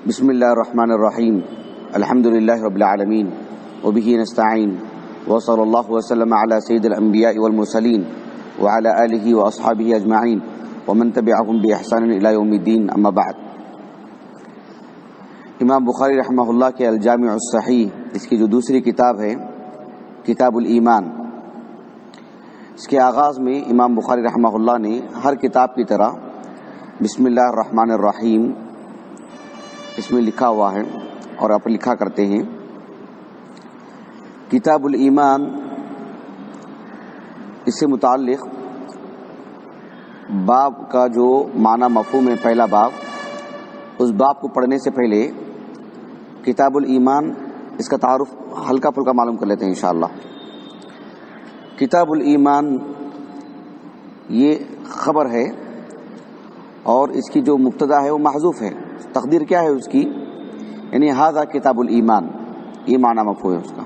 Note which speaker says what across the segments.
Speaker 1: بسم اللہ الرحمن الرحیم الحمد للہ رب العالمین وبہ نستعین وصلی اللہ وسلم علی سید الانبیاء والمرسلین وعلی آلہ واصحابہ اجمعین ومن تبعہم باحسان الی یوم الدین اما بعد۔ امام بخاری رحمہ اللہ کے الجامع الصحیح، اس کی جو دوسری کتاب ہے کتاب الایمان، اس کے آغاز میں امام بخاری رحمہ اللہ نے ہر کتاب کی طرح بسم اللہ الرحمن الرحیم اس میں لکھا ہوا ہے اور آپ لکھا کرتے ہیں۔ کتاب الایمان، اس سے متعلق باب کا جو معنی مفہوم ہے، پہلا باب، اس باب کو پڑھنے سے پہلے کتاب الایمان اس کا تعارف ہلکا پھلکا معلوم کر لیتے ہیں انشاءاللہ۔ کتاب الایمان یہ خبر ہے اور اس کی جو مبتدا ہے وہ محذوف ہے۔ تقدیر کیا ہے اس کی؟ یعنی ھذا کتاب الایمان، یہ معنی مفہوم ہے اس کا۔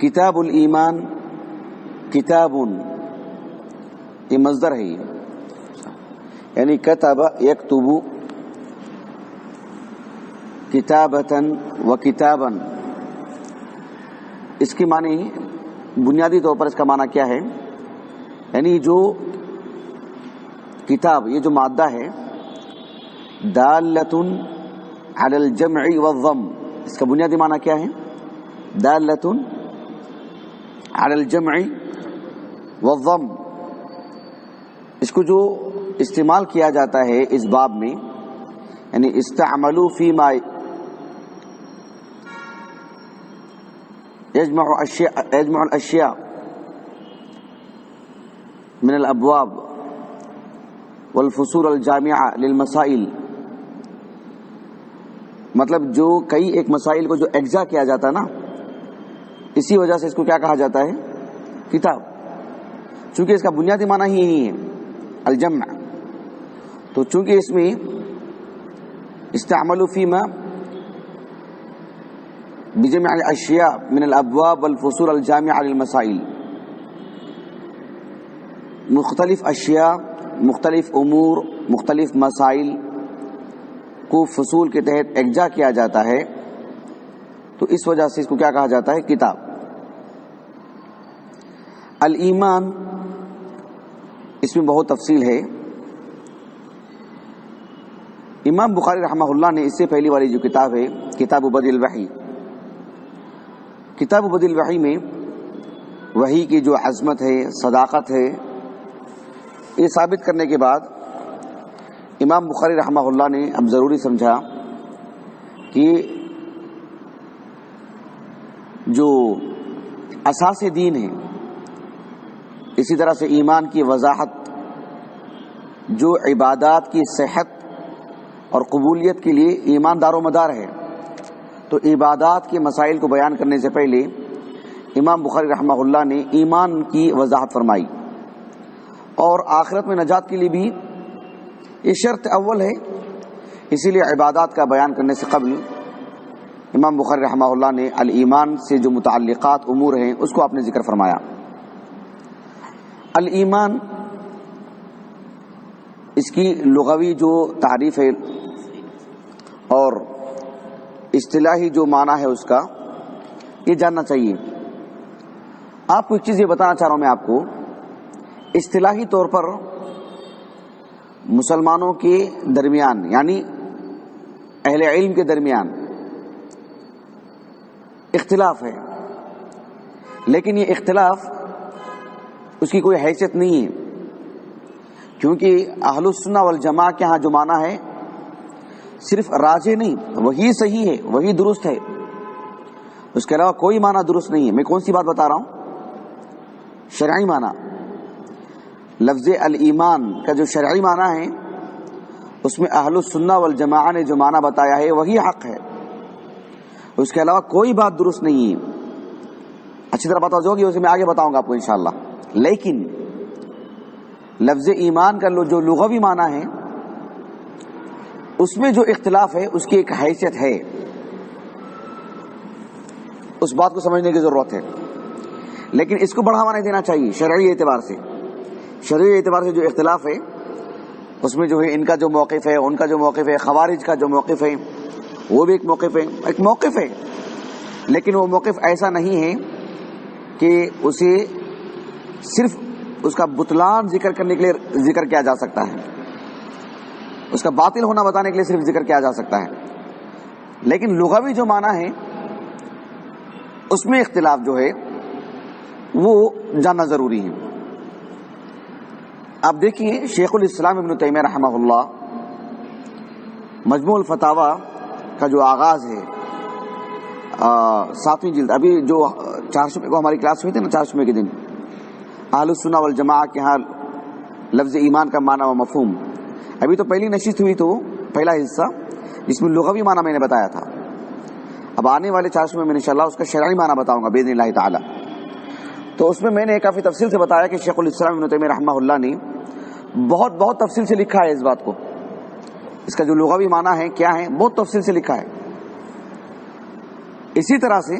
Speaker 1: کتاب الایمان، کتاب یہ مصدر ہے، یعنی کتب یکتب کتابۃ و کتابا، اس کی معنی بنیادی طور پر اس کا معنی کیا ہے؟ یعنی جو کتاب، یہ جو مادہ ہے، دالۃ علی الجمع والضم، اس کا بنیادی معنی کیا ہے؟ دالۃ علی الجمع والضم، اس کو جو استعمال کیا جاتا ہے اس باب میں، یعنی استعملوا فیما یجمع الاشیاء من الابواب والفصول الجامعہ للمسائل، مطلب جو کئی ایک مسائل کو جو اجزا کیا جاتا ہے نا، اسی وجہ سے اس کو کیا کہا جاتا ہے؟ کتاب، چونکہ اس کا بنیادی معنی ہی یہی ہے الجمع، تو چونکہ اس میں استعملوا فیما بجمع الاشیاء من الابواب والفصول الجامعہ للمسائل، مختلف اشیاء، مختلف امور، مختلف مسائل کو فصول کے تحت اجزا کیا جاتا ہے، تو اس وجہ سے اس کو کیا کہا جاتا ہے؟ کتاب۔ الایمان، اس میں بہت تفصیل ہے۔ امام بخاری رحمہ اللہ نے اس سے پہلی والی جو کتاب ہے کتاب بدء الوحی، کتاب بدء الوحی میں وحی کی جو عظمت ہے، صداقت ہے، یہ ثابت کرنے کے بعد امام بخاری رحمہ اللہ نے اب ضروری سمجھا کہ جو اساس دین ہے، اسی طرح سے ایمان کی وضاحت، جو عبادات کی صحت اور قبولیت کے لیے ایمان دار و مدار ہے، تو عبادات کے مسائل کو بیان کرنے سے پہلے امام بخاری رحمہ اللہ نے ایمان کی وضاحت فرمائی، اور آخرت میں نجات کے لیے بھی یہ شرط اول ہے، اسی لیے عبادات کا بیان کرنے سے قبل امام بخاری رحمہ اللہ نے الایمان سے جو متعلقات امور ہیں اس کو آپ نے ذکر فرمایا۔ الایمان، اس کی لغوی جو تعریف ہے اور اصطلاحی جو معنی ہے اس کا، یہ جاننا چاہیے۔ آپ کو ایک چیز یہ بتانا چاہ رہا ہوں میں آپ کو، اصطلاحی طور پر مسلمانوں کے درمیان، یعنی اہل علم کے درمیان اختلاف ہے، لیکن یہ اختلاف اس کی کوئی حیثیت نہیں ہے، کیونکہ اہل السنہ والجماعہ کے ہاں جو معنی ہے صرف راجح نہیں، وہی صحیح ہے، وہی درست ہے، اس کے علاوہ کوئی معنی درست نہیں ہے۔ میں کون سی بات بتا رہا ہوں؟ شرعی معنی۔ لفظ الایمان کا جو شرعی معنی ہے اس میں اہل السنہ والجماعہ نے جو معنی بتایا ہے وہی حق ہے، اس کے علاوہ کوئی بات درست نہیں ہے۔ اچھی طرح بتا جو گی اسے میں آگے بتاؤں گا آپ کو انشاءاللہ۔ لیکن لفظ ایمان کا جو لغوی معنی ہے اس میں جو اختلاف ہے اس کی ایک حیثیت ہے، اس بات کو سمجھنے کی ضرورت ہے، لیکن اس کو بڑھاوا نہیں دینا چاہیے۔ شرعی اعتبار سے جو اختلاف ہے اس میں جو ہے ان کا جو موقف ہے، ان کا جو موقف ہے، خوارج کا جو موقف ہے وہ بھی ایک موقف ہے، لیکن وہ موقف ایسا نہیں ہے کہ اسے صرف اس کا بطلان ذکر کرنے کے لیے ذکر کیا جا سکتا ہے، اس کا باطل ہونا بتانے کے لیے صرف ذکر کیا جا سکتا ہے، لیکن لغوی جو معنی ہے اس میں اختلاف جو ہے وہ جاننا ضروری ہے۔ آپ دیکھیے شیخ الاسلام ابن تیمیہ رحمہ اللہ مجموع الفتاوی کا جو آغاز ہے 7ویں جلد، ابھی جو چہارشنبے کو ہماری کلاس ہوئی تھی نا، چہارشنبے کے دن اہل السنہ والجماعہ کے ہاں لفظ ایمان کا معنی و مفہوم، ابھی تو پہلی نشست ہوئی تو پہلا حصہ جس میں لغوی معنی میں نے بتایا تھا، اب آنے والے چہارشنبے میں انشاءاللہ اس کا شرعی معنی بتاؤں گا باذن اللہ تعالی۔ تو اس میں نے کافی تفصیل سے بتایا کہ شیخ الاسلام ابن تیمیہ رحمہ اللہ نے بہت تفصیل سے لکھا ہے اس بات کو، اس کا جو لغوی معنی ہے کیا ہے بہت تفصیل سے لکھا ہے۔ اسی طرح سے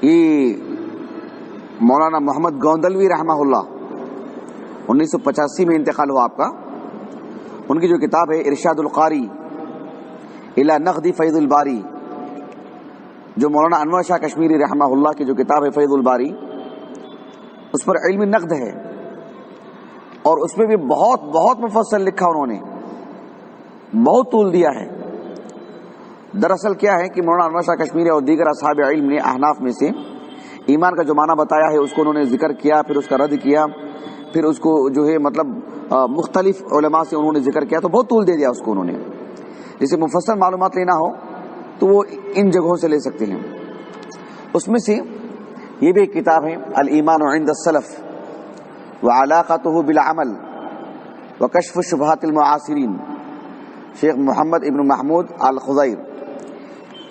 Speaker 1: یہ مولانا محمد گوندلوی رحمہ اللہ 1985 میں انتقال ہوا آپ کا، ان کی جو کتاب ہے ارشاد القاری الی نقد فیض الباری، جو مولانا انور شاہ کشمیری رحمہ اللہ کی جو کتاب ہے فیض الباری، اس پر علم نقد ہے، اور اس میں بھی بہت مفصل لکھا انہوں نے، بہت طول دیا ہے۔ دراصل کیا ہے کہ مولانا انور شاہ کشمیری اور دیگر اصحاب علم نے احناف میں سے ایمان کا جو معنی بتایا ہے اس کو انہوں نے ذکر کیا، پھر اس کا رد کیا، پھر اس کو جو ہے مطلب مختلف علماء سے انہوں نے ذکر کیا، تو بہت طول دے دیا اس کو انہوں نے۔ جسے مفصل معلومات لینا ہو تو وہ ان جگہوں سے لے سکتے ہیں۔ اس میں سے یہ بھی ایک کتاب ہے الایمان عند السلف وعلاقته بالعمل وکشف شبہات المعاصرین، شیخ محمد ابن محمود الخضیر،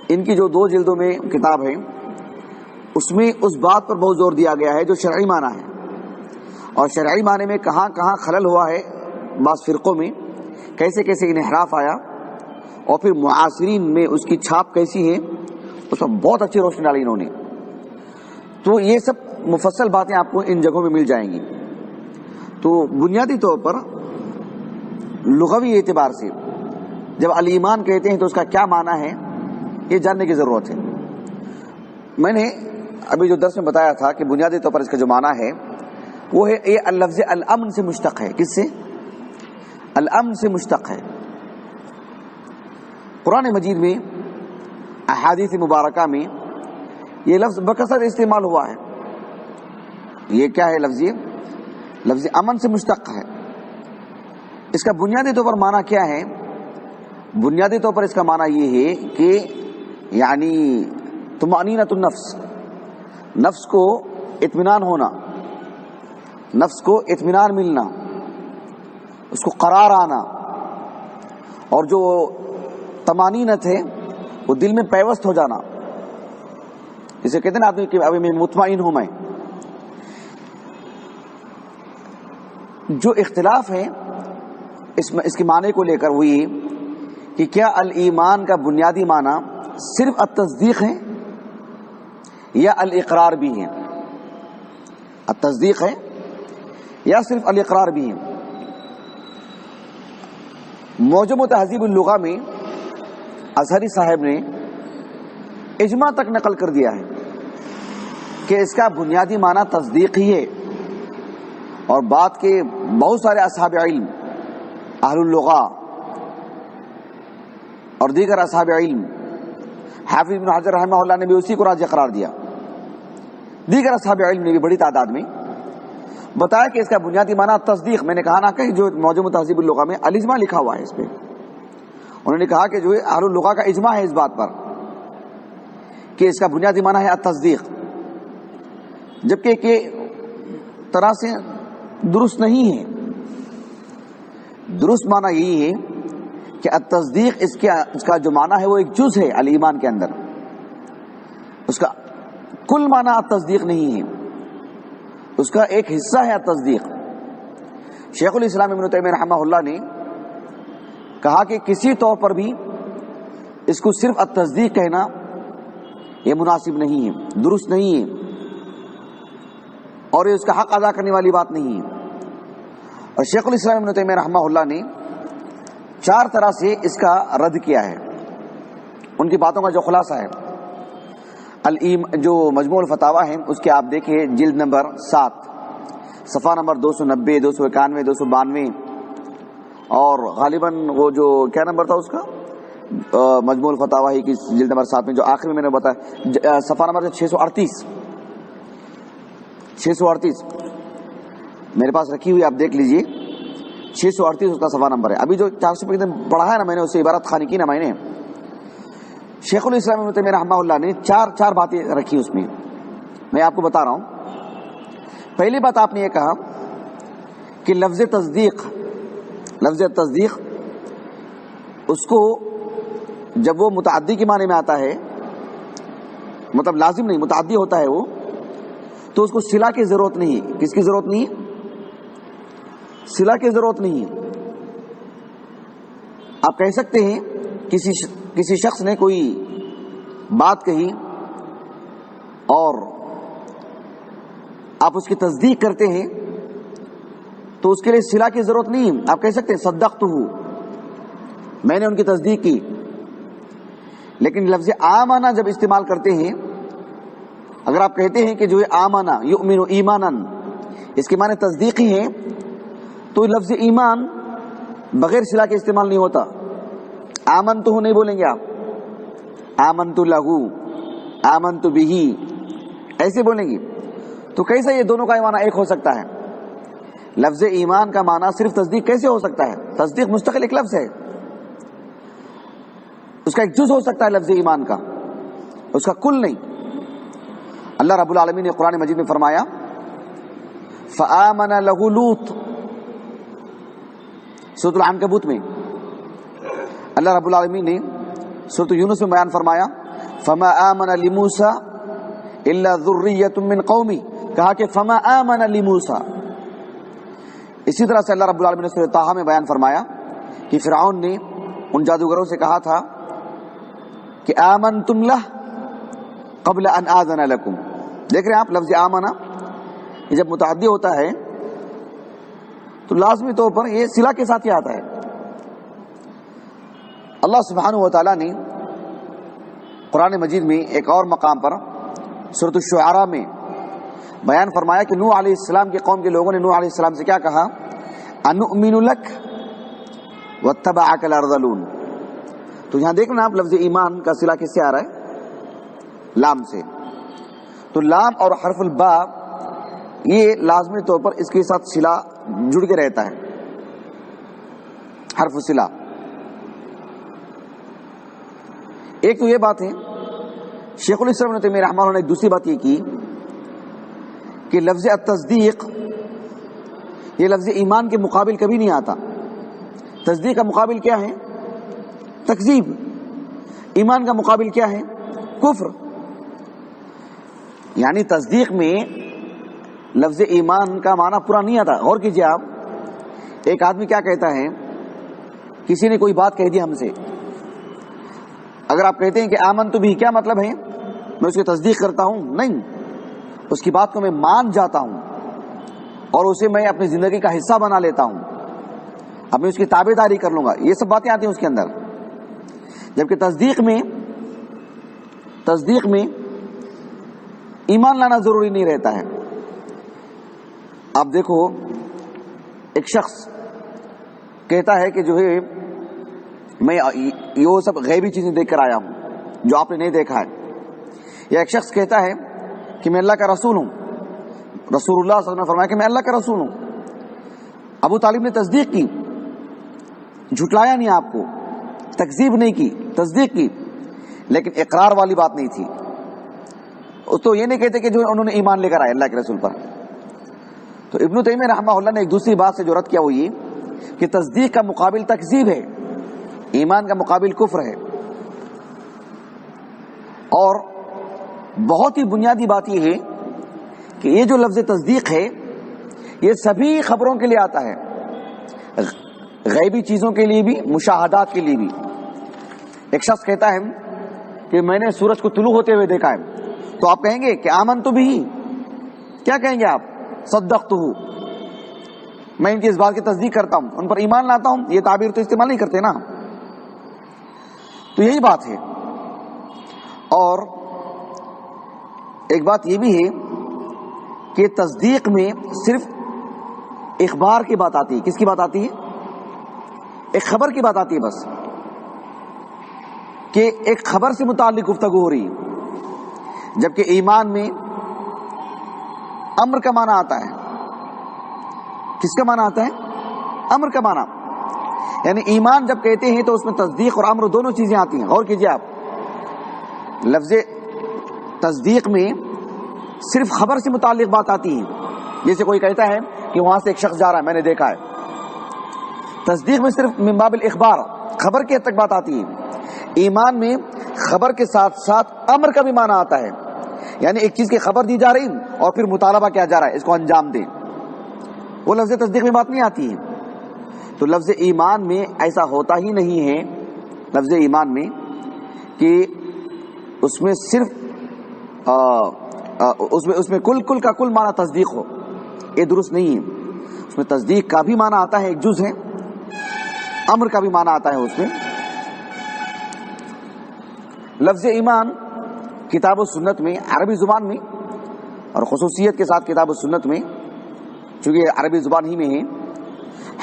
Speaker 1: ان کی جو 2 جلدوں میں کتاب ہے اس میں اس بات پر بہت زور دیا گیا ہے جو شرعی معنی ہے، اور شرعی معنی میں کہاں کہاں خلل ہوا ہے بعض فرقوں میں، کیسے کیسے انحراف آیا، اور پھر معاصرین میں اس کی چھاپ کیسی ہے، اس پر بہت اچھی روشنی ڈالی انہوں نے۔ تو یہ سب مفصل باتیں آپ کو ان جگہوں میں مل جائیں گی۔ تو بنیادی طور پر لغوی اعتبار سے جب الایمان کہتے ہیں تو اس کا کیا معنی ہے یہ جاننے کی ضرورت ہے۔ میں نے ابھی جو درس میں بتایا تھا کہ بنیادی طور پر اس کا جو معنی ہے وہ ہے یہ لفظ الامن سے مشتق ہے۔ کس سے؟ الامن سے مشتق ہے۔ قرآن مجید میں احادیث مبارکہ میں یہ لفظ بکثرت استعمال ہوا ہے۔ یہ کیا ہے لفظ؟ یہ لفظ امن سے مشتق ہے۔ اس کا بنیادی طور پر معنی کیا ہے؟ بنیادی طور پر اس کا معنی یہ ہے کہ یعنی طمأنینۃ النفس، نفس کو اطمینان ہونا، نفس کو اطمینان ملنا، اس کو قرار آنا، اور جو طمانینت ہے وہ دل میں پیوست ہو جانا، جسے کہتے ہیں نا آدمی کہ ابھی میں مطمئن ہوں۔ میں جو اختلاف ہے اس کے معنی کو لے کر وہ یہ کہ کیا الایمان کا بنیادی معنی صرف التصدیق ہے یا الاقرار بھی ہے؟ التصدیق ہے یا صرف الاقرار بھی ہے؟ معجم و تہذیب اللغہ میں ازہری صاحب نے اجماع تک نقل کر دیا ہے کہ اس کا بنیادی معنی تصدیق ہی ہے، اور بات کے بہت سارے اصحاب علم، اہل اللغہ اور دیگر اصحاب علم، حافظ ابن حجر رحمہ اللہ نے بھی اسی کو راجح قرار دیا، دیگر اصحاب علم نے بھی بڑی تعداد میں بتایا کہ اس کا بنیادی معنی تصدیق۔ میں نے کہا نا کہ جو معجم تہذیب اللغہ میں الاجماع لکھا ہوا ہے، اس پہ انہوں نے کہا کہ جو اہل اللغہ کا اجماع ہے اس بات پر کہ اس کا بنیادی معنی ہے التصدیق، جبکہ کہ طرح سے درست نہیں ہے۔ درست معنی یہی ہے کہ التصدیق اس کا جو معنی ہے وہ ایک جز ہے الایمان کے اندر، اس کا کل معنی التصدیق نہیں ہے، اس کا ایک حصہ ہے التصدیق۔ شیخ الاسلام ابن تیمیہ رحمہ اللہ نے کہا کہ کسی طور پر بھی اس کو صرف التصدیق کہنا یہ مناسب نہیں ہے، درست نہیں ہے، اور یہ اس کا حق ادا کرنے والی بات نہیں ہے۔ اور شیخ الاسلام ابن تیمیہ رحمہ اللہ نے 4 طرح سے اس کا رد کیا ہے. ان کی باتوں کا جو خلاصہ ہے جو مجموع الفتاوی ہے اس کے آپ دیکھیں جلد نمبر 7 صفحہ نمبر 290 291 292 اور غالباً وہ جو کیا نمبر تھا اس کا مجموع الفتاوی کی جلد نمبر 7 میں جو آخر میں نے بتایا صفحہ نمبر 638 میرے پاس رکھی ہوئی آپ دیکھ لیجئے 638 اس کا صفحہ نمبر ہے. ابھی جو 400 پڑھا ہے نا میں نے اسے عبارت خانی کی نا میں نے شیخ الاسلام ابن تیمیہ رحمہ اللہ نے 4 باتیں رکھی اس میں آپ کو بتا رہا ہوں. پہلی بات آپ نے یہ کہا کہ لفظ تصدیق اس کو جب وہ متعدی کے معنی میں آتا ہے مطلب لازم نہیں متعدی ہوتا ہے وہ تو اس کو صلہ کی ضرورت نہیں. کس کی ضرورت نہیں؟ صلہ کی ضرورت نہیں ہے. آپ کہہ سکتے ہیں کسی شخص نے کوئی بات کہی اور آپ اس کی تصدیق کرتے ہیں تو اس کے لیے صلہ کی ضرورت نہیں ہے. آپ کہہ سکتے ہیں صدقتہ میں نے ان کی تصدیق کی. لیکن لفظ آمنا جب استعمال کرتے ہیں اگر آپ کہتے ہیں کہ جو ہے آمنا یؤمن ایمانا اس کے معنی تصدیقی ہیں تو لفظ ایمان بغیر صلہ کے استعمال نہیں ہوتا. آمنتہ نہیں بولیں گے آپ آمنت لہو آمنت بہ ایسے بولیں گے. تو کیسے یہ دونوں کا معنی ایک ہو سکتا ہے؟ لفظ ایمان کا معنی صرف تصدیق کیسے ہو سکتا ہے؟ تصدیق مستقل ایک لفظ ہے اس کا ایک جز ہو سکتا ہے لفظ ایمان کا اس کا کل نہیں. اللہ رب العالمین نے قرآن مجید میں فرمایا فآمن لہ لوط سورۃ العنکبوت میں. اللہ رب العالمین نے سورۃ یونس میں بیان فرمایا فما آمن لموسیٰ الا ذریۃ من قومی کہا کہ فما آمن لموسیٰ. اسی طرح سے اللہ رب العالمین نے سورۃ طٰہٰ میں بیان فرمایا کہ فرعون نے ان جادوگروں سے کہا تھا کہ آمنتم لہ قبل ان آذن لکم. دیکھ رہے ہیں آپ لفظ آمنا یہ جب متعدی ہوتا ہے تو لازمی طور پر یہ صلہ کے ساتھ ہی آتا ہے. اللہ سبحانہ و تعالیٰ نے قرآن مجید میں ایک اور مقام پر سورۃ الشعراء میں بیان فرمایا کہ نوح علیہ السلام کے قوم کے لوگوں نے نوح علیہ السلام سے کیا کہا انؤمن لک واتبعک الارذلون. تو یہاں دیکھنا آپ لفظ ایمان کا صلہ کس سے آ رہا ہے؟ لام سے. تو لام اور حرف الباء یہ لازمی طور پر اس کے ساتھ صلہ جڑ کے رہتا ہے حرف صلہ. ایک تو یہ بات ہے شیخ الاسلام ابن تیمیہ رحمہ اللہ نے ایک دوسری بات یہ کی کہ لفظ التصدیق یہ لفظ ایمان کے مقابل کبھی نہیں آتا. تصدیق کا مقابل کیا ہے؟ تکذیب. ایمان کا مقابل کیا ہے؟ کفر. یعنی تصدیق میں لفظ ایمان کا معنی پورا نہیں آتا. غور کیجئے آپ ایک آدمی کیا کہتا ہے کسی نے کوئی بات کہہ دی ہم سے اگر آپ کہتے ہیں کہ آمنت بھی کیا مطلب ہے میں اس کی تصدیق کرتا ہوں؟ نہیں اس کی بات کو میں مان جاتا ہوں اور اسے میں اپنی زندگی کا حصہ بنا لیتا ہوں اب میں اس کی تابع داری کر لوں گا. یہ سب باتیں آتی ہیں اس کے اندر. جبکہ تصدیق میں ایمان لانا ضروری نہیں رہتا ہے. آپ دیکھو ایک شخص کہتا ہے کہ جو ہے میں یہ سب غیبی چیزیں دیکھ کر آیا ہوں جو آپ نے نہیں دیکھا ہے. یا ایک شخص کہتا ہے کہ میں اللہ کا رسول ہوں. رسول اللہ صلی اللہ علیہ وسلم نے فرمایا کہ میں اللہ کا رسول ہوں. ابو طالب نے تصدیق کی جھٹلایا نہیں آپ کو تکذیب نہیں کی تصدیق کی لیکن اقرار والی بات نہیں تھی. تو یہ نہیں کہتے کہ جو انہوں نے ایمان لے کر آئے اللہ کے رسول پر. تو ابن تیمیہ رحمہ اللہ نے ایک دوسری بات سے جو رد کیا وہ یہ کہ تصدیق کا مقابل تکذیب ہے ایمان کا مقابل کفر ہے. اور بہت ہی بنیادی بات یہ ہے کہ یہ جو لفظ تصدیق ہے یہ سبھی خبروں کے لیے آتا ہے غیبی چیزوں کے لیے بھی مشاہدات کے لیے بھی. ایک شخص کہتا ہے کہ میں نے سورج کو طلوع ہوتے ہوئے دیکھا ہے تو آپ کہیں گے کہ آمنت بھی کیا کہیں گے آپ؟ صدقتہ میں ان کی اس بات کی تصدیق کرتا ہوں، ان پر ایمان لاتا ہوں، یہ تعبیر تو استعمال نہیں کرتے نا. تو یہی بات ہے. اور ایک بات یہ بھی ہے کہ تصدیق میں صرف اخبار کی بات آتی ہے. کس کی بات آتی ہے؟ ایک خبر کی بات آتی ہے بس، کہ ایک خبر سے متعلق گفتگو ہو رہی ہے. جبکہ ایمان میں امر کا معنی آتا ہے. کس کا معنی آتا ہے؟ امر کا معنی. یعنی ایمان جب کہتے ہیں تو اس میں تصدیق اور امر دونوں چیزیں آتی ہیں. غور کیجئے آپ، لفظ تصدیق میں صرف خبر سے متعلق بات آتی ہے. جیسے کوئی کہتا ہے کہ وہاں سے ایک شخص جا رہا ہے، میں نے دیکھا ہے. تصدیق میں صرف من باب الاخبار، خبر کی حد تک بات آتی ہے. ایمان میں خبر کے ساتھ ساتھ امر کا بھی معنی آتا ہے. یعنی ایک چیز کی خبر دی جا رہی اور پھر مطالبہ کیا جا رہا ہے اس کو انجام دیں. وہ لفظ تصدیق میں بات نہیں آتی ہے. تو لفظ ایمان میں ایسا ہوتا ہی نہیں ہے، لفظ ایمان میں، کہ اس میں صرف اس میں کل کا کل معنی تصدیق ہو. یہ درست نہیں ہے. اس میں تصدیق کا بھی معنی آتا ہے، ایک جز ہے. امر کا بھی معنی آتا ہے اس میں. لفظ ایمان کتاب و سنت میں، عربی زبان میں، اور خصوصیت کے ساتھ کتاب و سنت میں، چونکہ عربی زبان ہی میں ہے،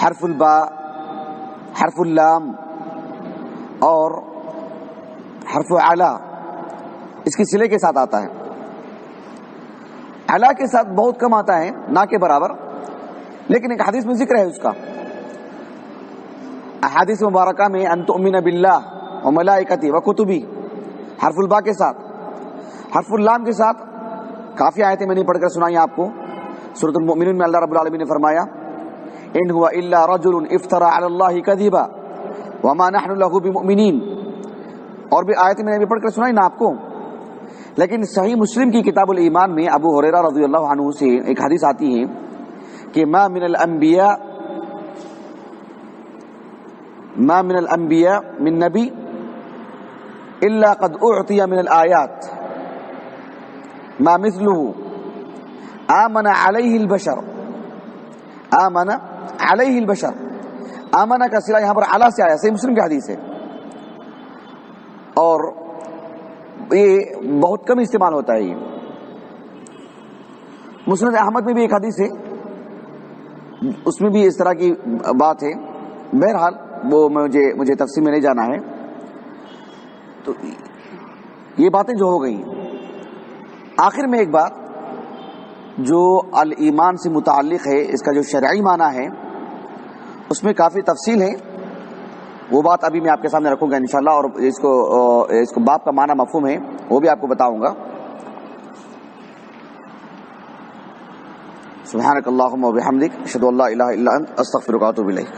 Speaker 1: حرف البا، حرف اللام اور حرف اعلی اس کی صلے کے ساتھ آتا ہے. اعلی کے ساتھ بہت کم آتا ہے، نہ کے برابر، لیکن ایک حدیث میں ذکر ہے اس کا. احادیث مبارکہ میں ان تؤمن باللہ وملائکتہ وکتبہ، حرف البا کے ساتھ. حرف اللام کے ساتھ کافی آیتیں میں نے پڑھ کر سنائی آپ کو. سورۃ المؤمنون میں اللہ رب العالمین نے فرمایا ان هو الا رجل افترى على الله كذبا وما نحن له بمؤمنین. اور بھی آیتیں میں نے بھی پڑھ کر سنائی نا آپ کو. لیکن صحیح مسلم کی کتاب الایمان میں ابو ہریرہ رضی اللہ عنہ سے ایک حدیث آتی ہے کہ ما من الانبیاء من نبی الا قد اعطی من الآیات ما مثله آمن علیہ البشر. آمن علیہ البشر، آمن کا صلہ یہاں پر علی سے آیا، صحیح مسلم کی حدیث ہے. اور یہ بہت کم استعمال ہوتا ہے. یہ مسند احمد میں بھی ایک حدیث ہے، اس میں بھی اس طرح کی بات ہے. بہرحال وہ مجھے تفصیل میں نہیں جانا ہے. تو یہ باتیں جو ہو گئی، آخر میں ایک بات جو الایمان سے متعلق ہے، اس کا جو شرعی معنی ہے اس میں کافی تفصیل ہے. وہ بات ابھی میں آپ کے سامنے رکھوں گا انشاءاللہ. اور اس کو باب کا معنی مفہوم ہے وہ بھی آپ کو بتاؤں گا. سبحانک اللہم و بحمدک، اشہد ان لا الہ الا انت، استغفرک و اتوب الیک.